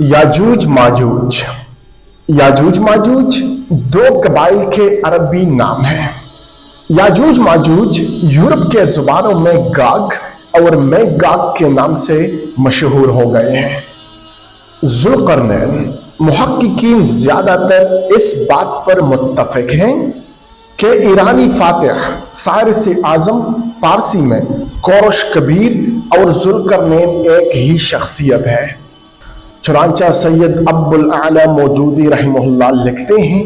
याजूज माजूज। याजूज माजूज दो कबाइल के अरबी नाम हैं। याजूज माजूज यूरोप के जुबानों में गाग और मैगाग के नाम से मशहूर हो गए हैं। जुल्करनैन मुहक्किकीन ज्यादातर इस बात पर मुत्तफिक हैं कि ईरानी फातिह सारिस आजम पारसी में कोरश कबीर और जुल्करनैन एक ही शख्सियत है। चुनांचा सैयद अब्बुल आला मौदूदी रहमहुल्लाह लिखते हैं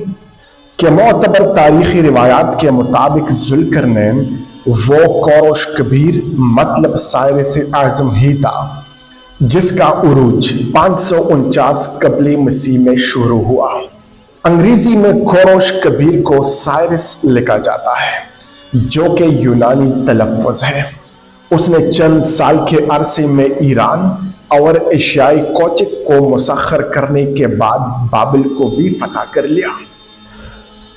कि मोतबर तारीखी रिवायात के मुताबिक जुल्करनैन वो कोरश कबीर मतलब सारिस आजम ही था जिसका उरूज 549 कबले मसीह में शुरू हुआ। अंग्रेजी में कोरश कबीर को साइरस लिखा जाता है जो कि यूनानी तलफ़्फ़ुज़ है। उसने चंद साल के अरसे में ईरान और एशियाई कोचिक को मुसख्खर करने के बाद बाबिल को भी फतह कर लिया,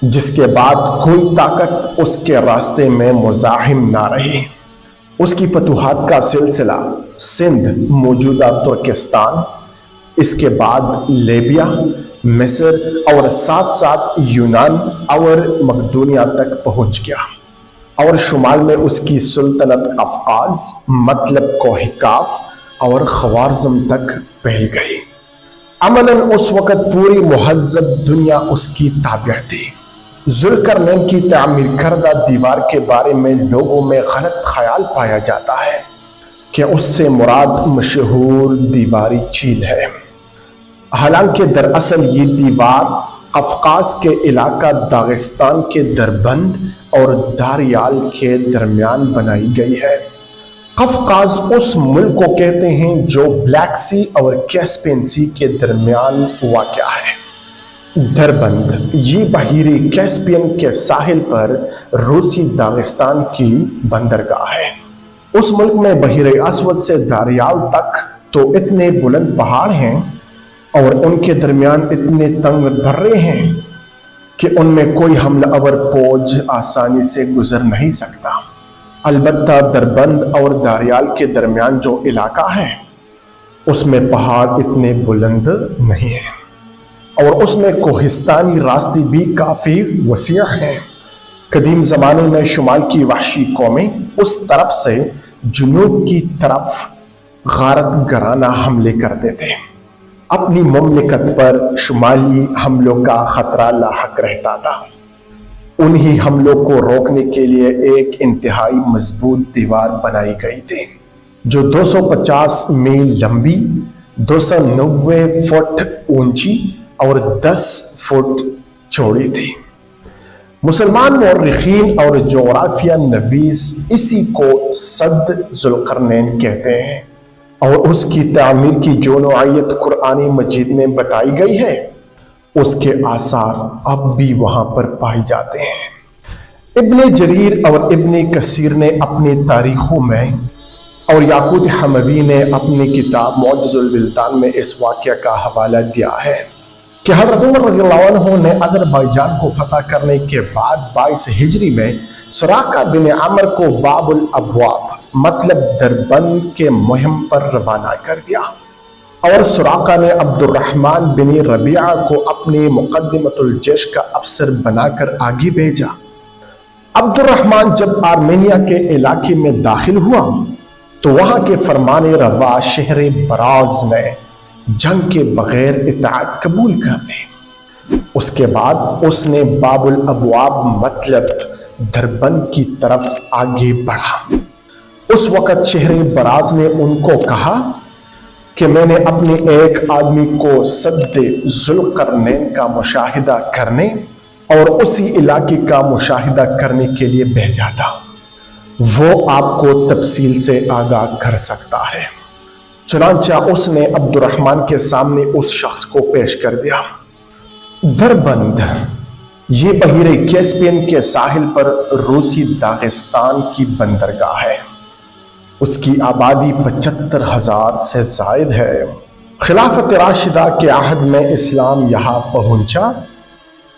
जिसके बाद कोई ताकत उसके रास्ते में मुज़ाहिम ना रही। उसकी फतूहात का सिलसिला सिंध मौजूदा तुर्किस्तान, इसके बाद लीबिया, मिस्र और साथ साथ यूनान और मकदूनिया तक पहुंच गया और शुमाल में उसकी सुल्तनत अफ़ाज मतलब कोहिकाफ और ख़वारज़म तक फैल गई। अमलन उस वक़्त पूरी मुहज़्ज़ब दुनिया उसकी ताबिअ थी। जुल्करनैन की तामीर करदा दीवार के बारे में लोगों में गलत ख्याल पाया जाता है कि उससे मुराद मशहूर दीवारी चील है। हालांकि दरअसल ये दीवार कफ़कास के इलाका दागिस्तान के दरबंद और दारियाल के दरमियान बनाई गई है। कफ़कास उस मुल्क को कहते हैं जो ब्लैक सी और कैस्पियन सी के दरमियान वाक़या है। दरबंद ये बहीरे कैस्पियन के साहिल पर रूसी दागिस्तान की बंदरगाह है। उस मुल्क में बहीरे अस्वद से दारियाल तक तो इतने बुलंद पहाड़ हैं और उनके दरमियान इतने तंग दर्रे हैं कि उनमें कोई हमलावर फौज आसानी से गुजर नहीं सकता। अलबत्ता दरबंद और दारियाल के दरमियान जो इलाका है उसमें पहाड़ इतने बुलंद नहीं है और उसमें कोहिस्तानी रास्ते भी काफ़ी वसीअ हैं। कदीम ज़माने में शुमाल की वहशी कौमें उस तरफ से जुनूब की तरफ गारत गराना हमले करते थे। अपनी मुमलिकत पर शुमाली हमलों का खतरा लाहक रहता था। उन्हीं हमलों को रोकने के लिए एक इंतहाई मजबूत दीवार बनाई गई थी जो 250 मील लंबी, 290 फुट ऊंची और 10 फुट चौड़ी थी। मुसलमान मौर्रिखीन और जोग्राफिया नवीस इसी को सद जुल्करनैन कहते हैं और उसकी तामीर की जो नौइयत कुरानी मजीद में बताई गई है उसके आसार अब भी वहां पर पाए जाते हैं। इब्ने जरीर और इब्ने कसीर ने अपनी तारीखों में और याकूत हमवी ने अपनी किताब मौजज़ुल बिल्तान में इस वाक़या का हवाला दिया है कि हज़रत उमर रज़ियल्लाहु अन्हु ने अज़रबैजान को फतह करने के बाद 22 हिजरी में सुराका बिन अमर को बाबुल अबवाब मतलब दरबंद के मुहिम पर रवाना कर दिया और सुराका ने अब्दुर्रहमान बिन रबिया को अपनी मुक़द्दिमतुल जैश का अफसर बनाकर आगे भेजा। अब्दुर्रहमान जब आर्मेनिया के इलाके में दाखिल हुआ तो वहां के फरमाने रवा शहर बराज ने जंग के बगैर इताअत कबूल कर दी। उसके बाद उसने बाबुल अबवाब मतलब दरबंद की तरफ आगे बढ़ा। उस वक़्त शहर बराज ने उनको कहा कि मैंने अपने एक आदमी को सद्दे जुल्करनैन का मुशाहिदा करने और उसी इलाके का मुशाहिदा करने के लिए भेजा था। वो आपको तफसील से आगाह कर सकता है। चुनांचा उसने अब्दुर्रहमान के सामने उस शख्स को पेश कर दिया। दरबंद ये बहीरे कैस्पियन के साहिल पर रूसी दागिस्तान की बंदरगाह है। उसकी आबादी 75,000 से जायद है। खिलाफत राशिदा के आहद में इस्लाम यहाँ पहुंचा।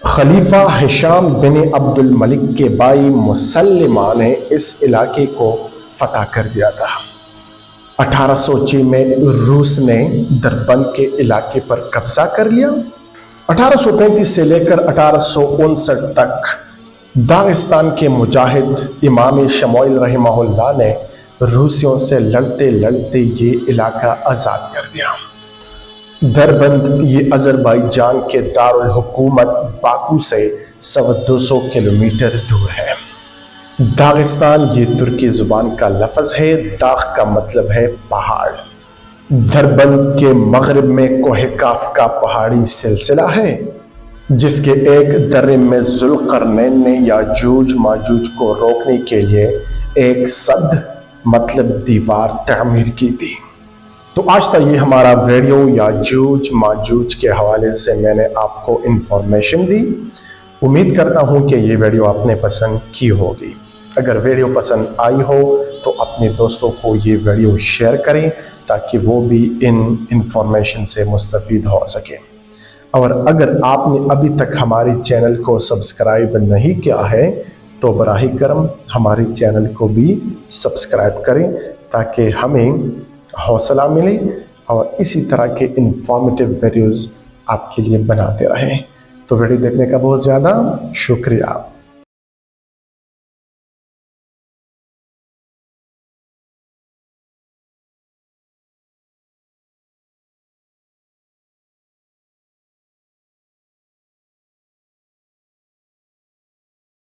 खलीफा हिशाम बिन अब्दुल मलिक के भाई मुसल्लिमा ने इस इलाके को फतह कर दिया था। 1806 में रूस ने दरबंद के इलाके पर कब्जा कर लिया। 1835 से लेकर 1859 तक दागिस्तान के मुजाहिद इमाम शमूएल रहमहुल्लाह ने रूसियों से लड़ते लड़ते ये इलाका आज़ाद कर दिया। दरबंद ये अज़रबैजान के दारुल हुकूमत बाकू से 100-200 किलोमीटर दूर है। दागिस्तान ये तुर्की ज़ुबान का लफ्ज़ है। दाग का मतलब है पहाड़। दरबंद के मगरिब में कोह काफ का पहाड़ी सिलसिला है, जिसके एक दर्रे में ज़ुल्क़रनैन ने याजूज माजूज को रोकने के लिए एक सद मतलब दीवार तामीर की थी। तो आज तक ये हमारा वीडियो याजूज माजूज के हवाले से मैंने आपको इन्फॉर्मेशन दी। उम्मीद करता हूँ कि ये वीडियो आपने पसंद की होगी। अगर वीडियो पसंद आई हो तो अपने दोस्तों को ये वीडियो शेयर करें ताकि वो भी इन इन्फॉर्मेशन से मुस्तफ़ीद हो सके। और अगर आपने अभी तक हमारे चैनल को सब्सक्राइब नहीं किया है तो बराह करम हमारे चैनल को भी सब्सक्राइब करें ताकि हमें हौसला मिले और इसी तरह के इंफॉर्मेटिव वीडियोज़ आपके लिए बनाते रहें। तो वीडियो देखने का बहुत ज़्यादा शुक्रिया।